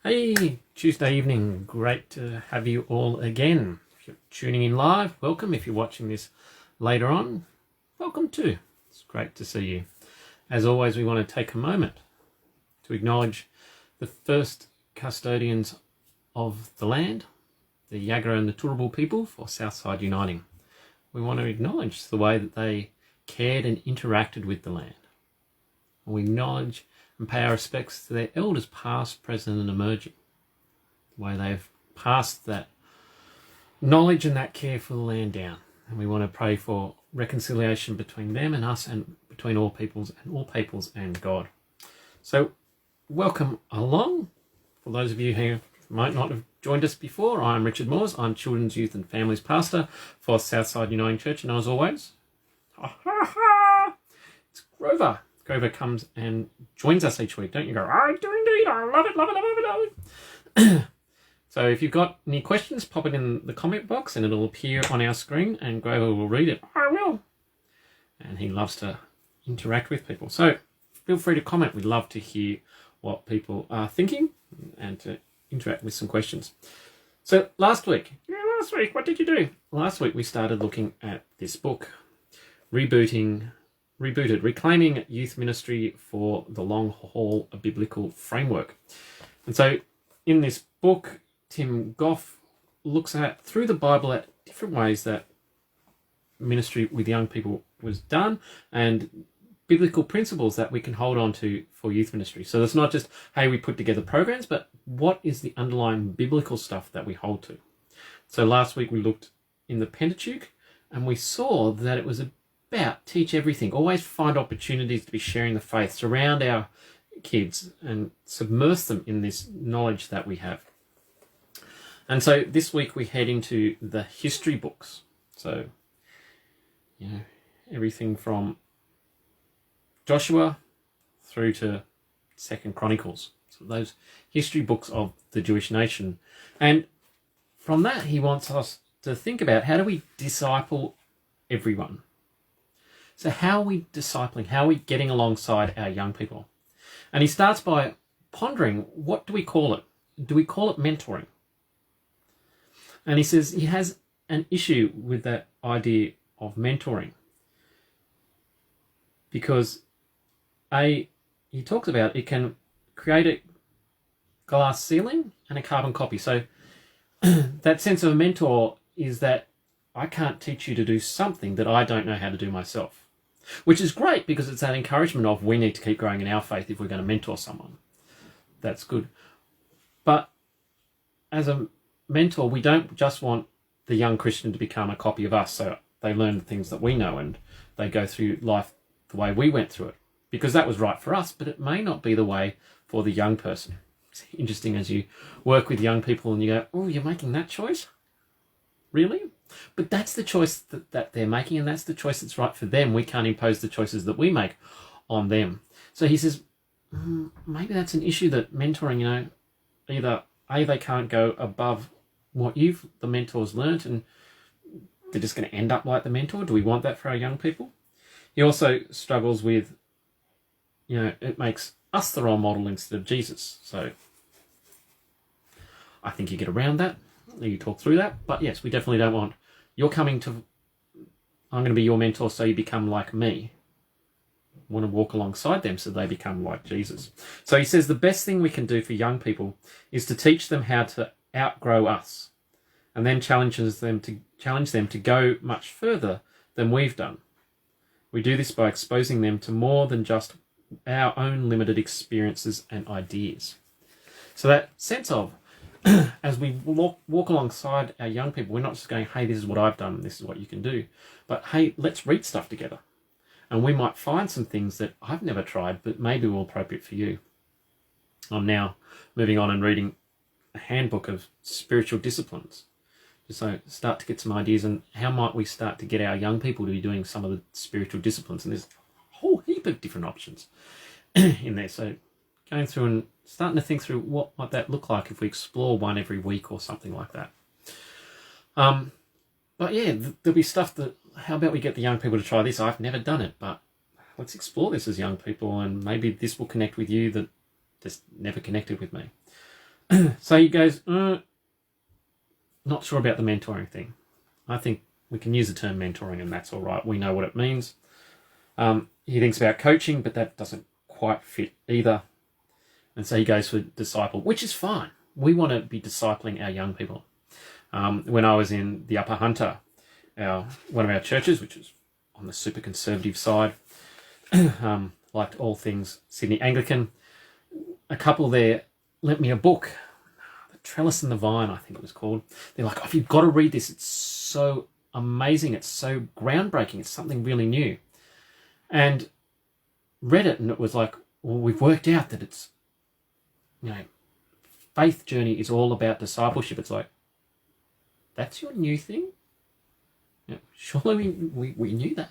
Hey, Tuesday evening. Great to have you all again. If you're tuning in live, welcome. If you're watching this later on, welcome too. It's great to see you. As always, we want to take a moment to acknowledge the first custodians of the land, the Yagara and the Turrbal people for Southside uniting. We want to acknowledge the way that they cared and interacted with the land. We acknowledge and pay our respects to their elders past, present and emerging. The way they've passed that knowledge and that care for the land down. And we want to pray for reconciliation between them and us and between all peoples and God. So welcome along. For those of you who might not have joined us before, I'm Richard Moores. I'm Children's Youth and Families Pastor for Southside Uniting Church. And as always, it's Grover. Grover comes and joins us each week. Don't you go, I do indeed, I love it, love it, love it, love it. So if you've got any questions, pop it in the comment box and it'll appear on our screen and Grover will read it. I will. And he loves to interact with people. So feel free to comment. We'd love to hear what people are thinking and to interact with some questions. So last week, what did you do? Last week we started looking at this book, Rebooted, Reclaiming Youth Ministry for the Long Haul, a Biblical Framework. And so in this book, Tim Gough looks at, through the Bible, at different ways that ministry with young people was done and biblical principles that we can hold on to for youth ministry. So it's not just, hey, we put together programs, but what is the underlying biblical stuff that we hold to? So last week we looked in the Pentateuch and we saw that it was about teach everything, always find opportunities to be sharing the faith, surround our kids and submerge them in this knowledge that we have. And so this week we head into the history books. So, everything from Joshua through to 2nd Chronicles. So those history books of the Jewish nation. And from that, he wants us to think about, how do we disciple everyone? So how are we discipling? How are we getting alongside our young people? And he starts by pondering, what do we call it? Do we call it mentoring? And he says he has an issue with that idea of mentoring. Because he talks about it can create a glass ceiling and a carbon copy. So that sense of a mentor is that I can't teach you to do something that I don't know how to do myself. Which is great because it's that encouragement of we need to keep growing in our faith if we're going to mentor someone. That's good. But as a mentor, we don't just want the young Christian to become a copy of us so they learn the things that we know and they go through life the way we went through it. Because that was right for us, but it may not be the way for the young person. It's interesting as you work with young people and you go, oh, you're making that choice? Really? But that's the choice that they're making, and that's the choice that's right for them. We can't impose the choices that we make on them. So he says, maybe that's an issue that mentoring, either A, they can't go above what the mentors learnt, and they're just going to end up like the mentor. Do we want that for our young people? He also struggles with, it makes us the role model instead of Jesus. So I think you get around that. You talk through that, but yes, we definitely don't want I'm going to be your mentor so you become like me. I want to walk alongside them so they become like Jesus. So he says the best thing we can do for young people is to teach them how to outgrow us, and then challenge them to go much further than we've done. We do this by exposing them to more than just our own limited experiences and ideas. So that sense of, as we walk alongside our young people, we're not just going, hey, this is what I've done, this is what you can do. But hey, let's read stuff together. And we might find some things that I've never tried, but maybe will be appropriate for you. I'm now moving on and reading a handbook of spiritual disciplines. So start to get some ideas on how might we start to get our young people to be doing some of the spiritual disciplines. And there's a whole heap of different options in there. So going through and starting to think through what might that look like if we explore one every week or something like that. But yeah, there'll be stuff that, how about we get the young people to try this? I've never done it, but let's explore this as young people and maybe this will connect with you that just never connected with me. So he goes, not sure about the mentoring thing. I think we can use the term mentoring and that's all right. We know what it means. He thinks about coaching, but that doesn't quite fit either. And so he goes for disciple, which is fine. We want to be discipling our young people. When I was in the Upper Hunter, one of our churches, which is on the super conservative side, liked all things Sydney Anglican, a couple there lent me a book, The Trellis and the Vine, I think it was called. They're like, oh, you've got to read this. It's so amazing. It's so groundbreaking. It's something really new. And read it, and it was like, well, we've worked out that it's, faith journey is all about discipleship. It's like, that's your new thing? Surely we knew that.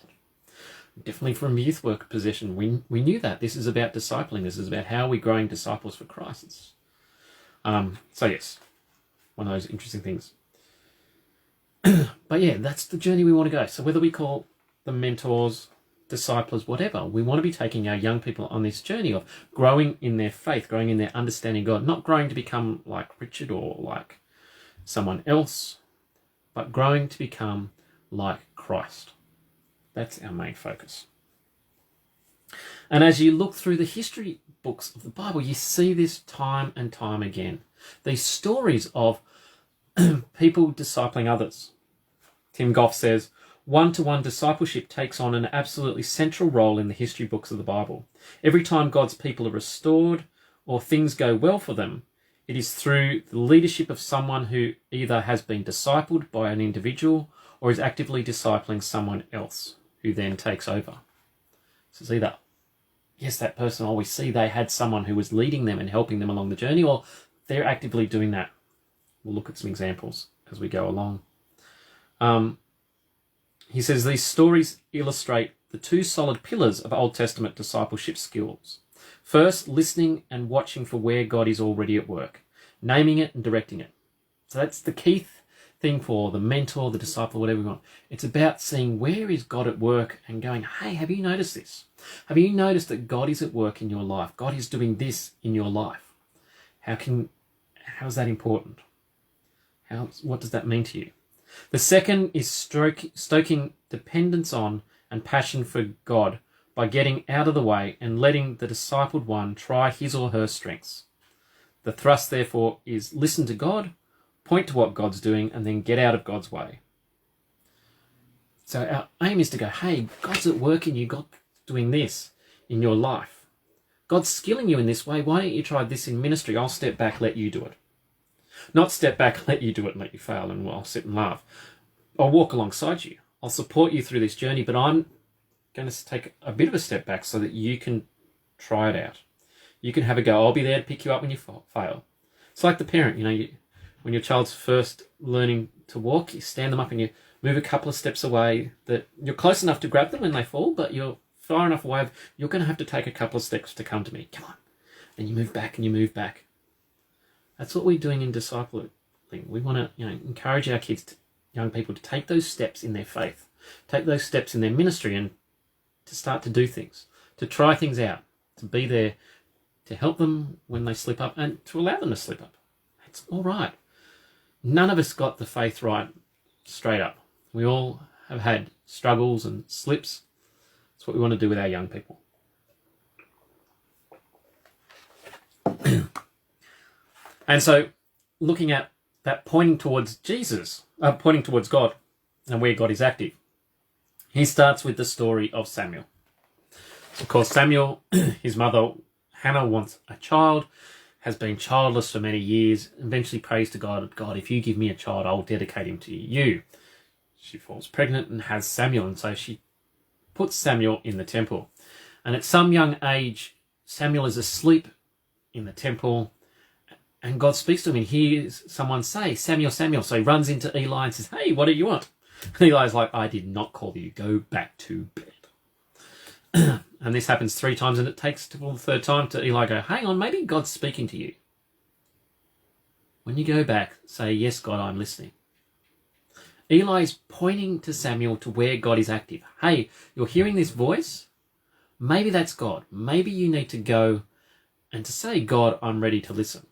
Definitely from youth work position, we knew that. This is about discipling. This is about how we're growing disciples for Christ. So yes, one of those interesting things. But yeah, that's the journey we want to go. So whether we call them mentors, disciples, whatever, we want to be taking our young people on this journey of growing in their faith, growing in their understanding of God, not growing to become like Richard or like someone else, but growing to become like Christ. That's our main focus. And as you look through the history books of the Bible, you see this time and time again. These stories of people discipling others. Tim Gough says, one-to-one discipleship takes on an absolutely central role in the history books of the Bible. Every time God's people are restored or things go well for them, it is through the leadership of someone who either has been discipled by an individual or is actively discipling someone else who then takes over. So it's either, yes, that person, or we see they had someone who was leading them and helping them along the journey, or they're actively doing that. We'll look at some examples as we go along. He says these stories illustrate the two solid pillars of Old Testament discipleship skills. First, listening and watching for where God is already at work, naming it and directing it. So that's the key thing for the mentor, the disciple, whatever we want. It's about seeing where is God at work and going, hey, have you noticed this? Have you noticed that God is at work in your life? God is doing this in your life. How is that important? What does that mean to you? The second is stoking dependence on and passion for God by getting out of the way and letting the discipled one try his or her strengths. The thrust, therefore, is listen to God, point to what God's doing, and then get out of God's way. So our aim is to go, hey, God's at work in you, God's doing this in your life. God's skilling you in this way. Why don't you try this in ministry? I'll step back, let you do it. Not step back, let you do it and let you fail, and I'll sit and laugh. I'll walk alongside you. I'll support you through this journey, but I'm going to take a bit of a step back so that you can try it out. You can have a go. I'll be there to pick you up when you fail. It's like the parent, when your child's first learning to walk, you stand them up and you move a couple of steps away that you're close enough to grab them when they fall, but you're far enough away. You're going to have to take a couple of steps to come to me. Come on. And you move back and you move back. That's what we're doing in discipling. We want to, encourage our young people to take those steps in their faith, take those steps in their ministry, and to start to do things, to try things out, to be there to help them when they slip up and to allow them to slip up. It's all right. None of us got the faith right straight up. We all have had struggles and slips. That's what we want to do with our young people. And so looking at that pointing towards pointing towards God and where God is active, he starts with the story of Samuel. Of course, Samuel, his mother, Hannah, wants a child, has been childless for many years, eventually prays to God, God, if you give me a child, I'll dedicate him to you. She falls pregnant and has Samuel, and so she puts Samuel in the temple. And at some young age, Samuel is asleep in the temple, and God speaks to him and hears someone say, Samuel, Samuel. So he runs into Eli and says, hey, what do you want? And Eli's like, I did not call you. Go back to bed. And this happens 3 times, and it takes till the 3rd time to Eli go, hang on, maybe God's speaking to you. When you go back, say, yes, God, I'm listening. Eli is pointing to Samuel to where God is active. Hey, you're hearing this voice? Maybe that's God. Maybe you need to go and to say, God, I'm ready to listen.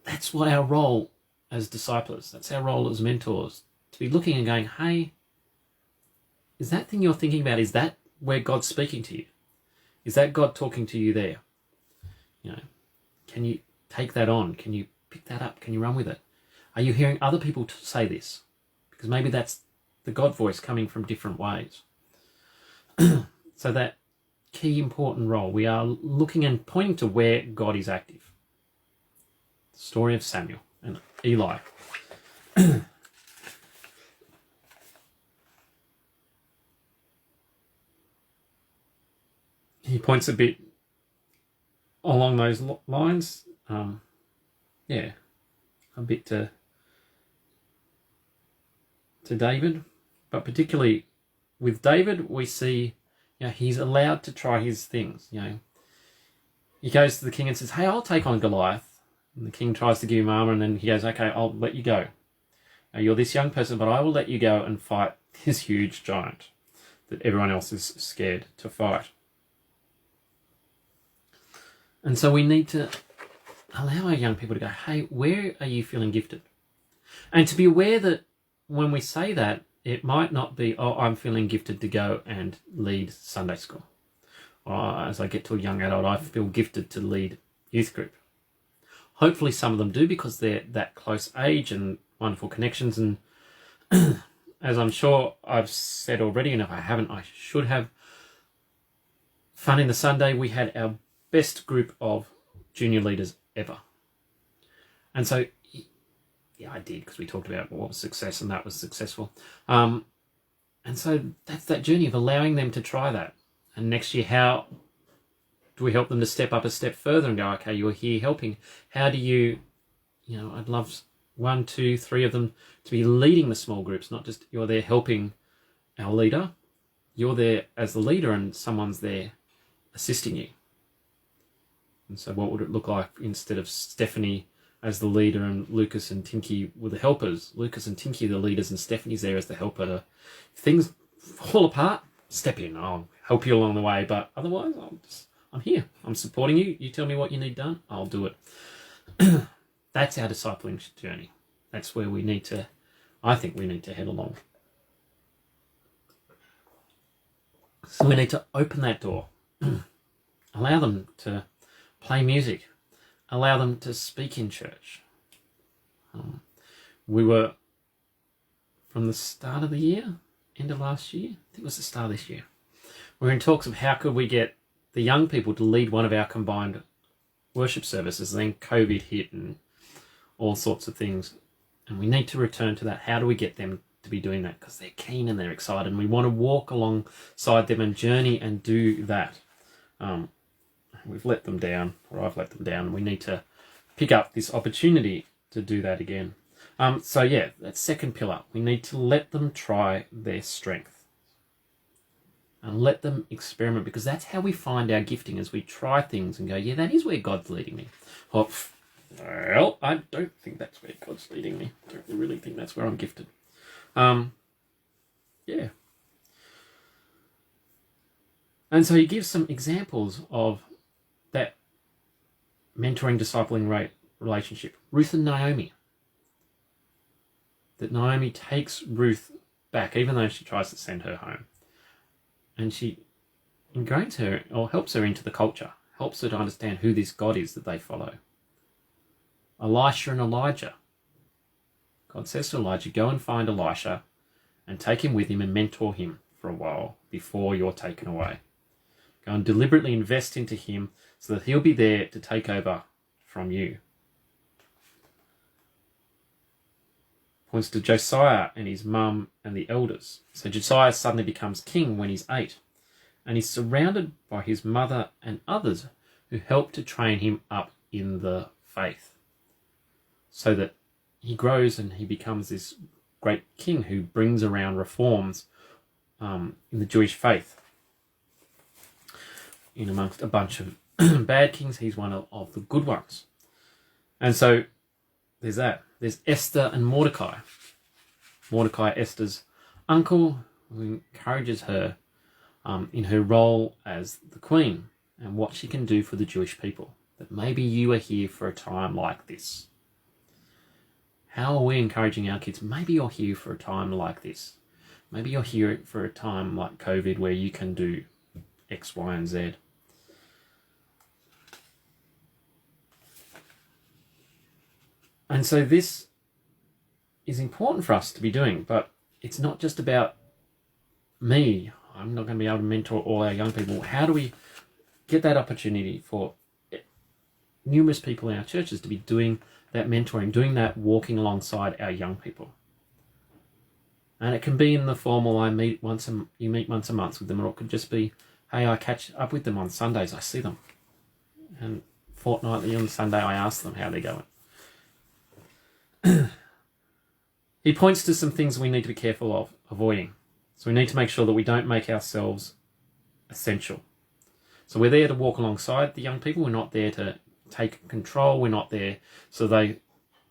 that's what our role as disciples, that's our role as mentors, to be looking and going, hey, is that thing you're thinking about, is that where God's speaking to you? Is that God talking to you there? You know, can you take that on? Can you pick that up? Can you run with it? Are you hearing other people say this? Because maybe that's the God voice coming from different ways. So that key important role, we are looking and pointing to where God is active. The story of Samuel and Eli. He points a bit along those lines. A bit to David, but particularly with David, we see, he's allowed to try his things. He goes to the king and says, "Hey, I'll take on Goliath." And the king tries to give him armor, and then he goes, "Okay, I'll let you go. You're this young person, but I will let you go and fight this huge giant that everyone else is scared to fight." And so we need to allow our young people to go, hey, where are you feeling gifted? And to be aware that when we say that, it might not be, oh, I'm feeling gifted to go and lead Sunday school. Or as I get to a young adult, I feel gifted to lead youth group. Hopefully some of them do, because they're that close age and wonderful connections. And as I'm sure I've said already, and if I haven't, I should have, Fun in the Sunday, we had our best group of junior leaders ever. And so, I did, because we talked about what was success, and that was successful. And so that's that journey of allowing them to try that. And next year, how do we help them to step up a step further and go, okay, you're here helping. How do you, I'd love 1, 2, 3 of them to be leading the small groups, not just you're there helping our leader. You're there as the leader and someone's there assisting you. And so what would it look like instead of Stephanie as the leader and Lucas and Tinky were the helpers? Lucas and Tinky are the leaders and Stephanie's there as the helper. If things fall apart, step in. I'll help you along the way. But otherwise, I'm here. I'm supporting you. You tell me what you need done, I'll do it. That's our discipling journey. That's where I think we need to head along. So we need to open that door. Allow them to play music. Allow them to speak in church. We were, from the start of the year, end of last year, I think it was the start of this year, we were in talks of how could we get the young people to lead one of our combined worship services. And then COVID hit and all sorts of things. And we need to return to that. How do we get them to be doing that? Because they're keen and they're excited. And we want to walk alongside them and journey and do that. We've let them down, or I've let them down, and we need to pick up this opportunity to do that again. That second pillar, we need to let them try their strength and let them experiment, because that's how we find our gifting, as we try things and go, yeah, that is where God's leading me. Well, I don't think that's where God's leading me. I don't really think that's where I'm gifted. And so he gives some examples of that mentoring, discipling relationship. Ruth and Naomi. That Naomi takes Ruth back, even though she tries to send her home. And she ingrains her, or helps her into the culture, helps her to understand who this God is that they follow. Elisha and Elijah. God says to Elijah, go and find Elisha and take him with him and mentor him for a while before you're taken away. Go and deliberately invest into him so that he'll be there to take over from you. Points to Josiah and his mum and the elders. So Josiah suddenly becomes king when he's 8, and he's surrounded by his mother and others who help to train him up in the faith, so that he grows and he becomes this great king who brings around reforms in the Jewish faith. In amongst a bunch of bad kings, he's one of the good ones. And so there's that. There's Esther and Mordecai. Mordecai, Esther's uncle, who encourages her in her role as the queen and what she can do for the Jewish people. That maybe you are here for a time like this. How are we encouraging our kids? Maybe you're here for a time like this. Maybe you're here for a time like COVID where you can do X, Y, and Z. And so this is important for us to be doing, but it's not just about me. I'm not going to be able to mentor all our young people. How do we get that opportunity for numerous people in our churches to be doing that mentoring, doing that walking alongside our young people? And it can be in the formal, you meet once a month with them, or it could just be, hey, I catch up with them on Sundays, I see them. And fortnightly on Sunday, I ask them how they're going. He points to some things we need to be careful of avoiding. So we need to make sure that we don't make ourselves essential. So we're there to walk alongside the young people. We're not there to take control. We're not there so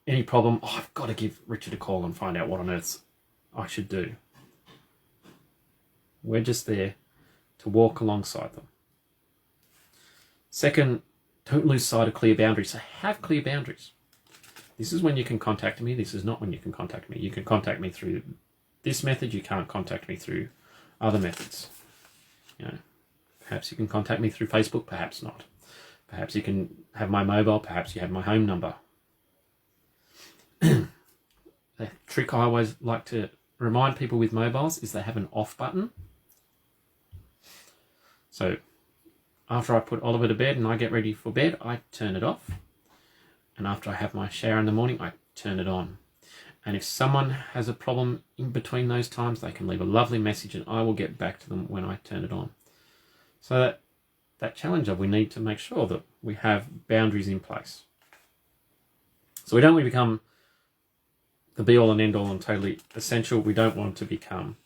any problem, I've got to give Richard a call and find out what on earth I should do. We're just there to walk alongside them. Second, don't lose sight of clear boundaries. So have clear boundaries. This is when you can contact me. This is not when you can contact me. You can contact me through this method. You can't contact me through other methods. Perhaps you can contact me through Facebook, perhaps not. Perhaps you can have my mobile, perhaps you have my home number. The trick I always like to remind people with mobiles is they have an off button. So after I put Oliver to bed and I get ready for bed, I turn it off. And after I have my shower in the morning, I turn it on. And if someone has a problem in between those times, they can leave a lovely message and I will get back to them when I turn it on. So that challenge of we need to make sure that we have boundaries in place. So we don't want to become the be all and end all and totally essential. We don't want to become,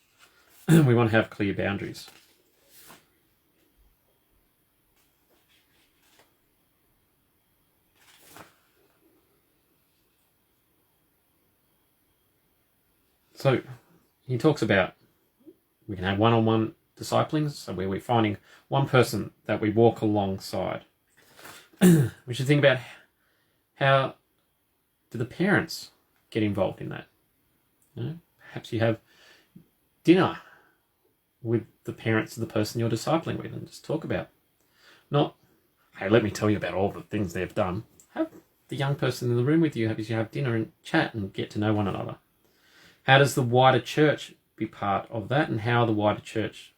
we want to have clear boundaries. So he talks about we can have one-on-one discipling, so where we're finding one person that we walk alongside. We should think about how do the parents get involved in that. Perhaps you have dinner with the parents of the person you're discipling with and just talk about, not, hey, let me tell you about all the things they've done. Have the young person in the room with you, have dinner and chat and get to know one another. How does the wider church be part of that, and how the wider church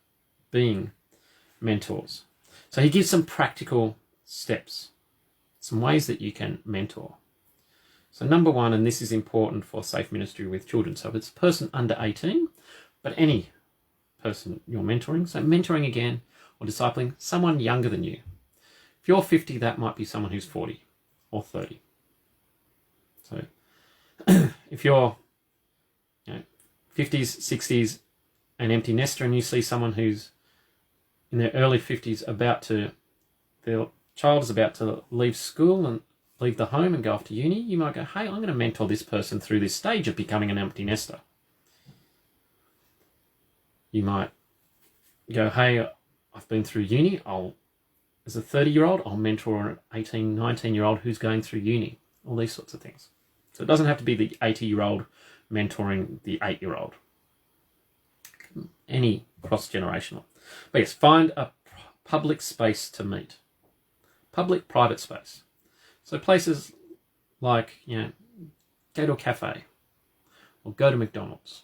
being mentors? So he gives some practical steps, some ways that you can mentor. So number one, and this is important for safe ministry with children, so if it's a person under 18, but any person you're mentoring, so mentoring again or discipling someone younger than you. If you're 50, that might be someone who's 40 or 30. So if you're 50s, 60s, an empty nester, and you see someone who's in their early 50s their child is about to leave school and leave the home and go off to uni, you might go, hey, I'm going to mentor this person through this stage of becoming an empty nester. You might go, hey, I've been through uni, as a 30-year-old, I'll mentor an 18, 19-year-old who's going through uni, all these sorts of things. So it doesn't have to be the 80-year-old mentoring the 8-year-old. Any cross-generational. But yes, find a public space to meet. Public-private space. So places like, go to a cafe, or go to McDonald's,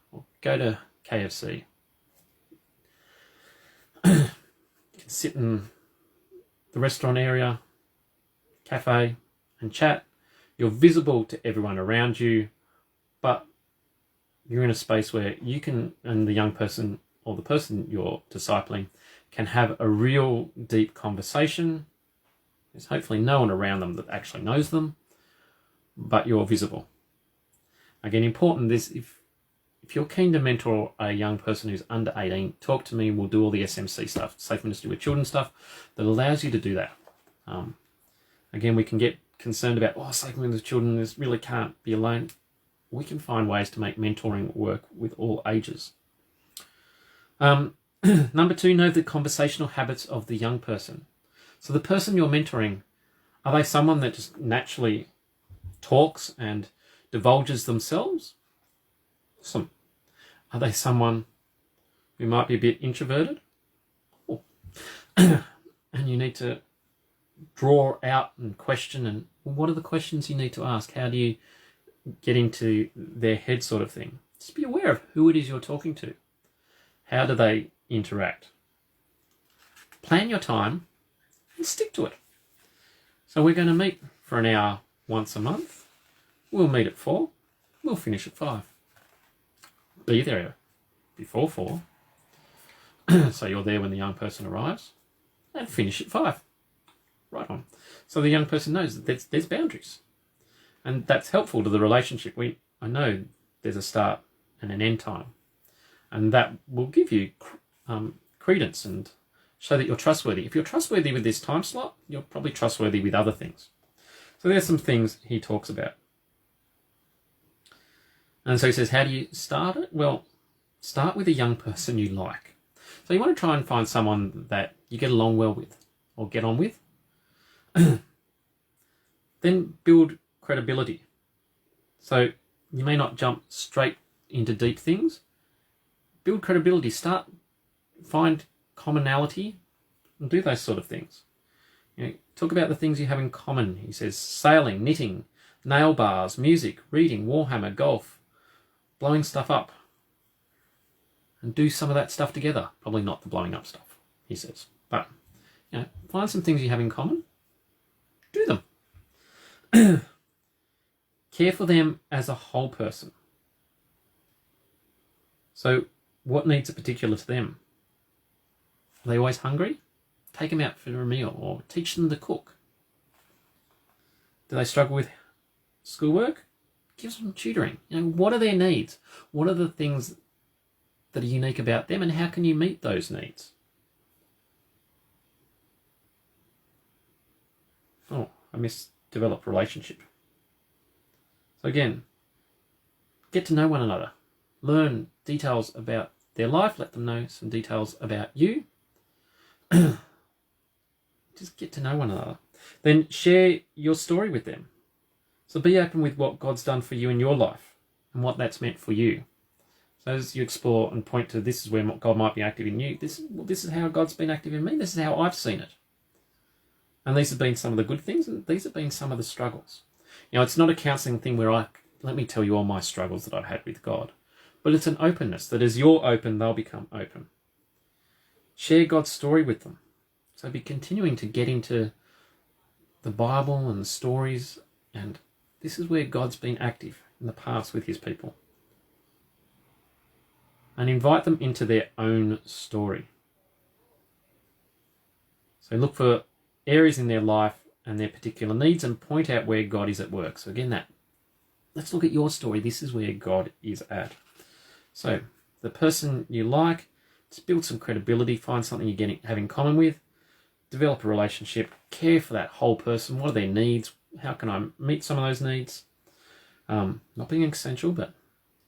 or go to KFC. You can sit in the restaurant area, cafe, and chat. You're visible to everyone around you, but you're in a space where you can, and the young person or the person you're discipling can have a real deep conversation. There's hopefully no one around them that actually knows them, but you're visible. Again, important is if you're keen to mentor a young person who's under 18, talk to me. We'll do all the SMC stuff, Safe Ministry with Children stuff, that allows you to do that. Again, we can get concerned about, Safe Ministry with Children, this really can't be alone. We can find ways to make mentoring work with all ages. Number two, know the conversational habits of the young person. So the person you're mentoring, are they someone that just naturally talks and divulges themselves? Awesome. Are they someone who might be a bit introverted? Oh. And you need to draw out and question, and what are the questions you need to ask? How do you get into their head, sort of thing? Just be aware of who it is you're talking to. How do they interact? Plan your time and stick to it. So we're going to meet for an hour once a month. We'll meet at 4. We'll finish at 5. Be there before 4. So you're there when the young person arrives. And finish at 5. Right on. So the young person knows that there's boundaries. And that's helpful to the relationship. I know there's a start and an end time. And that will give you credence and show that you're trustworthy. If you're trustworthy with this time slot, you're probably trustworthy with other things. So there's some things he talks about. And so he says, how do you start it? Well, start with a young person you like. So you want to try and find someone that you get along well with or get on with. Then build credibility. So you may not jump straight into deep things. Build credibility. Find commonality and do those sort of things. Talk about the things you have in common. He says sailing, knitting, nail bars, music, reading, Warhammer, golf, blowing stuff up. And do some of that stuff together. Probably not the blowing up stuff, he says. But, find some things you have in common. Do them. Care for them as a whole person. So, what needs are particular to them? Are they always hungry? Take them out for a meal or teach them to cook. Do they struggle with schoolwork? Give them tutoring. What are their needs? What are the things that are unique about them, and how can you meet those needs? Oh, I missed develop relationship. So again, get to know one another. Learn details about their life. Let them know some details about you. Just get to know one another. Then share your story with them. So be open with what God's done for you in your life and what that's meant for you. So as you explore and point to this is where God might be active in you, this is how God's been active in me, this is how I've seen it. And these have been some of the good things, and these have been some of the struggles. It's not a counselling thing where let me tell you all my struggles that I've had with God. But it's an openness, that as you're open, they'll become open. Share God's story with them. So be continuing to get into the Bible and the stories, and this is where God's been active in the past with his people. And invite them into their own story. So look for areas in their life and their particular needs and point out where God is at work. So again, let's look at your story. This is where God is at. So the person you like, just build some credibility, find something you have in common with, develop a relationship, care for that whole person. What are their needs? How can I meet some of those needs? Not being essential, but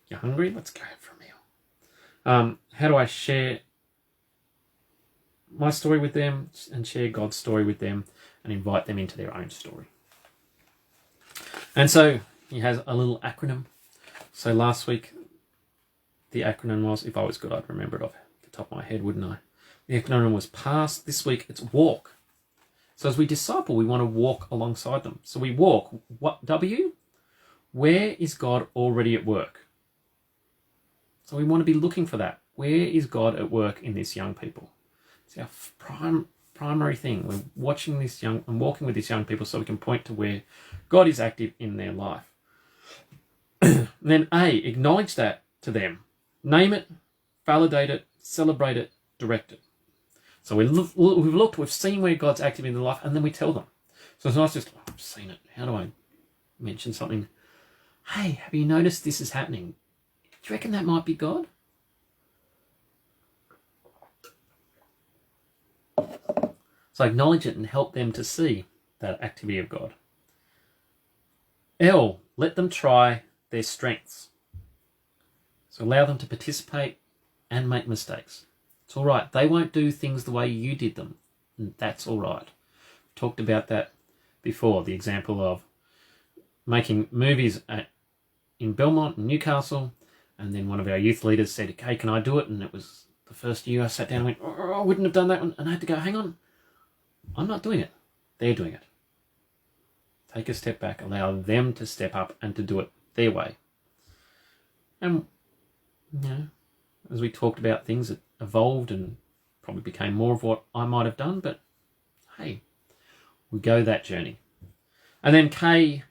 you're hungry, let's go out for a meal. How do I share my story with them and share God's story with them and invite them into their own story? And so he has a little acronym. So last week, the acronym was, if I was good, I'd remember it off the top of my head, wouldn't I? The acronym was PASS. This week, it's WALK. So as we disciple, we want to walk alongside them. So we walk. What W? Where is God already at work? So we want to be looking for that. Where is God at work in this young people? It's our primary thing. We're watching this young and walking with these young people so we can point to where God is active in their life. And then A, acknowledge that to them. Name it, validate it, celebrate it, direct it. So we've looked, we've seen where God's active in their life, and then we tell them. So it's not just, I've seen it. How do I mention something? Hey, have you noticed this is happening? Do you reckon that might be God? So acknowledge it and help them to see that activity of God. L, let them try their strengths. So allow them to participate and make mistakes. It's all right. They won't do things the way you did them. And that's all right. Talked about that before. The example of making movies at in Belmont and Newcastle, and then one of our youth leaders said, "Okay, can I do it?" And it was the first year I sat down and went, "Oh, I wouldn't have done that one." And I had to go, hang on, I'm not doing it. They're doing it. Take a step back, allow them to step up and to do it their way. And, as we talked about things, it evolved and probably became more of what I might have done, but hey, we go that journey. And then K,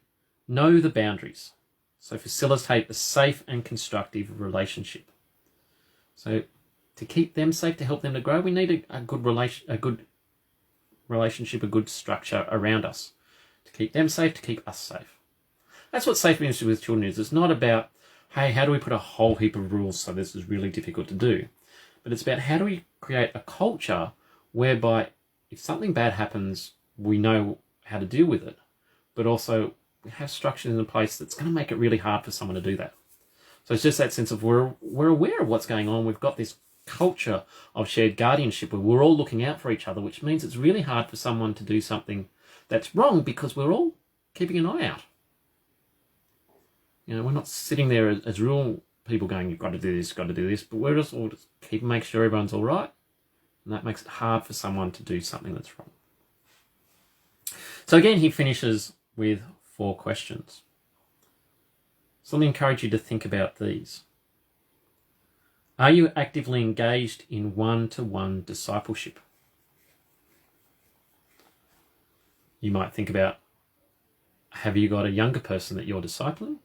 know the boundaries. So facilitate a safe and constructive relationship. So to keep them safe, to help them to grow, we need a good relationship, a good structure around us. To keep them safe, to keep us safe. That's what safe ministry with children is. It's not about, hey, how do we put a whole heap of rules so this is really difficult to do? But it's about how do we create a culture whereby if something bad happens, we know how to deal with it. But also we have structures in place that's going to make it really hard for someone to do that. So it's just that sense of we're aware of what's going on. We've got this culture of shared guardianship where we're all looking out for each other, which means it's really hard for someone to do something that's wrong because we're all keeping an eye out. We're not sitting there as rule people going, you've got to do this, got to do this, but we're just all just make sure everyone's all right. And that makes it hard for someone to do something that's wrong. So again, he finishes with 4 questions. So let me encourage you to think about these. Are you actively engaged in one-to-one discipleship? You might think about, have you got a younger person that you're discipling?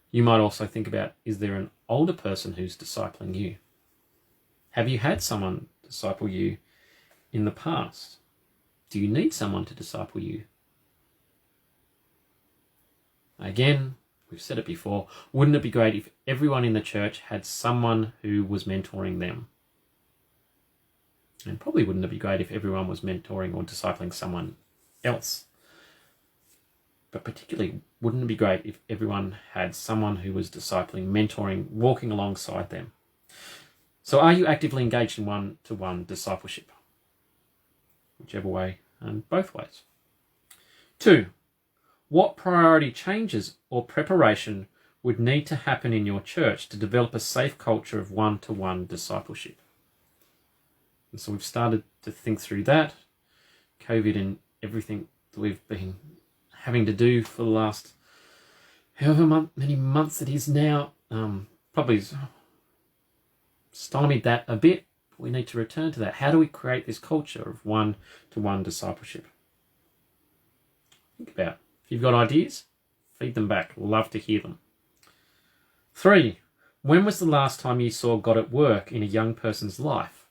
You might also think about, is there an older person who's discipling you? Have you had someone disciple you in the past? Do you need someone to disciple you? Again, we've said it before, wouldn't it be great if everyone in the church had someone who was mentoring them? And probably wouldn't it be great if everyone was mentoring or discipling someone else? But particularly, wouldn't it be great if everyone had someone who was discipling, mentoring, walking alongside them? So are you actively engaged in one-to-one discipleship? Whichever way, and both ways. 2, what priority changes or preparation would need to happen in your church to develop a safe culture of one-to-one discipleship? And so we've started to think through that. COVID and everything that we've been having to do for the last many months it is now, probably stymied that a bit. We need to return to that. How do we create this culture of one-to-one discipleship? Think about it. If you've got ideas, feed them back. Love to hear them. 3, when was the last time you saw God at work in a young person's life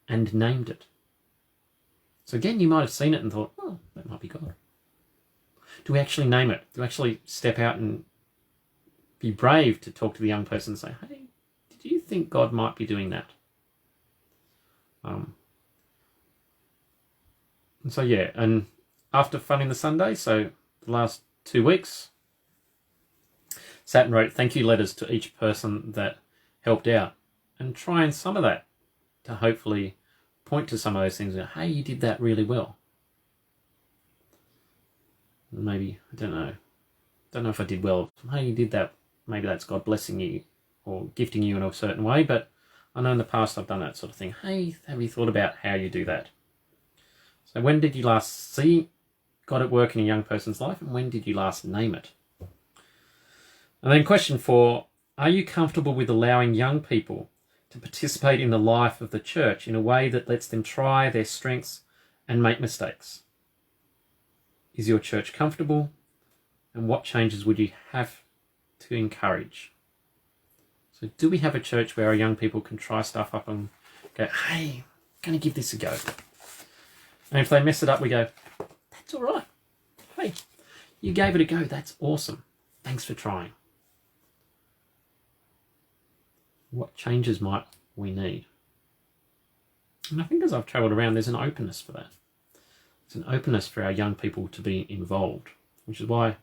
and named it? So again, you might have seen it and thought, oh, that might be God. Do we actually name it? Do we actually step out and be brave to talk to the young person and say, hey, did you think God might be doing that? And so, yeah, and after Funding the Sunday, so the last 2 weeks, sat and wrote thank you letters to each person that helped out and try and some of that to hopefully point to some of those things and hey, you did that really well. Maybe, I don't know if I did well. Hey, you did that. Maybe that's God blessing you or gifting you in a certain way, but I know in the past I've done that sort of thing. Hey, have you thought about how you do that? So when did you last see God at work in a young person's life, and when did you last name it? And then question 4, are you comfortable with allowing young people to participate in the life of the church in a way that lets them try their strengths and make mistakes? Is your church comfortable? And what changes would you have to encourage? So do we have a church where our young people can try stuff up and go, hey, I'm going to give this a go? And if they mess it up, we go, that's all right. Hey, you gave it a go. That's awesome. Thanks for trying. What changes might we need? And I think as I've travelled around, there's an openness for that. There's an openness for our young people to be involved, which is why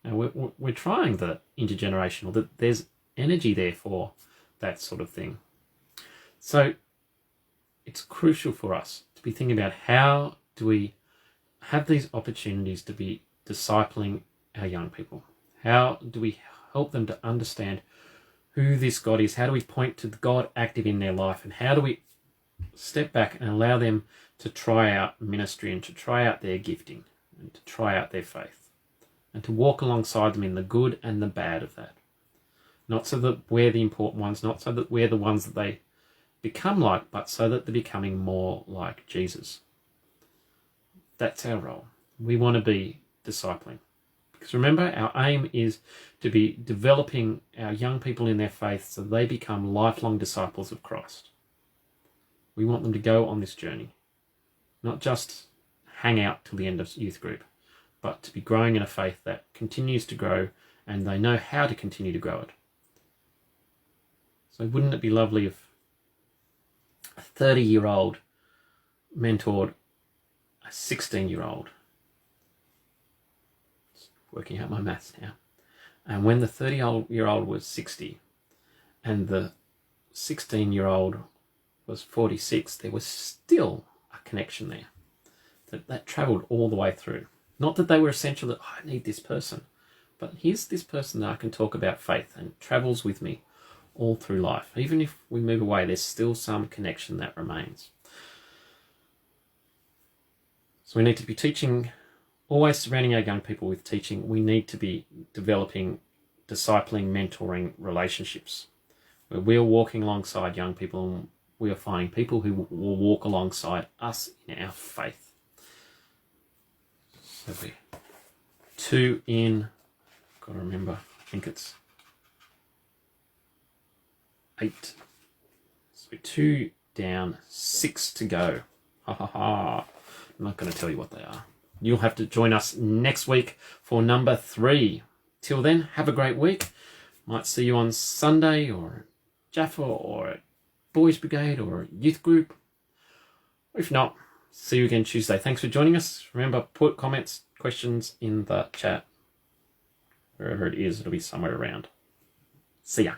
we're trying the intergenerational, that there's energy there for that sort of thing. So it's crucial for us to be thinking about how do we have these opportunities to be discipling our young people? How do we help them to understand who this God is. How do we point to the God active in their life? And how do we step back and allow them to try out ministry and to try out their gifting and to try out their faith and to walk alongside them in the good and the bad of that. Not so that we're the important ones, not so that we're the ones that they become like, but so that they're becoming more like Jesus. That's our role. We want to be discipling. Because remember, our aim is to be developing our young people in their faith so they become lifelong disciples of Christ. We want them to go on this journey, not just hang out till the end of youth group, but to be growing in a faith that continues to grow and they know how to continue to grow it. So wouldn't it be lovely if a 30-year-old mentored a 16-year-old? Working out my maths now. And when the 30-year-old was 60 and the 16-year-old was 46, there was still a connection there that travelled all the way through. Not that they were essential, that I need this person, but here's this person that I can talk about faith and travels with me all through life. Even if we move away, there's still some connection that remains. So we need to be teaching, always surrounding our young people with teaching. We need to be developing, discipling, mentoring relationships where we're walking alongside young people and we are finding people who will walk alongside us in our faith. So we're 2 in, got to remember, I think it's 8. So 2 down, 6 to go. Ha ha ha. I'm not going to tell you what they are. You'll have to join us next week for number 3. Till then, have a great week. Might see you on Sunday or at Jaffa or at Boys Brigade or youth group. If not, see you again Tuesday. Thanks for joining us. Remember, put comments, questions in the chat. Wherever it is, it'll be somewhere around. See ya.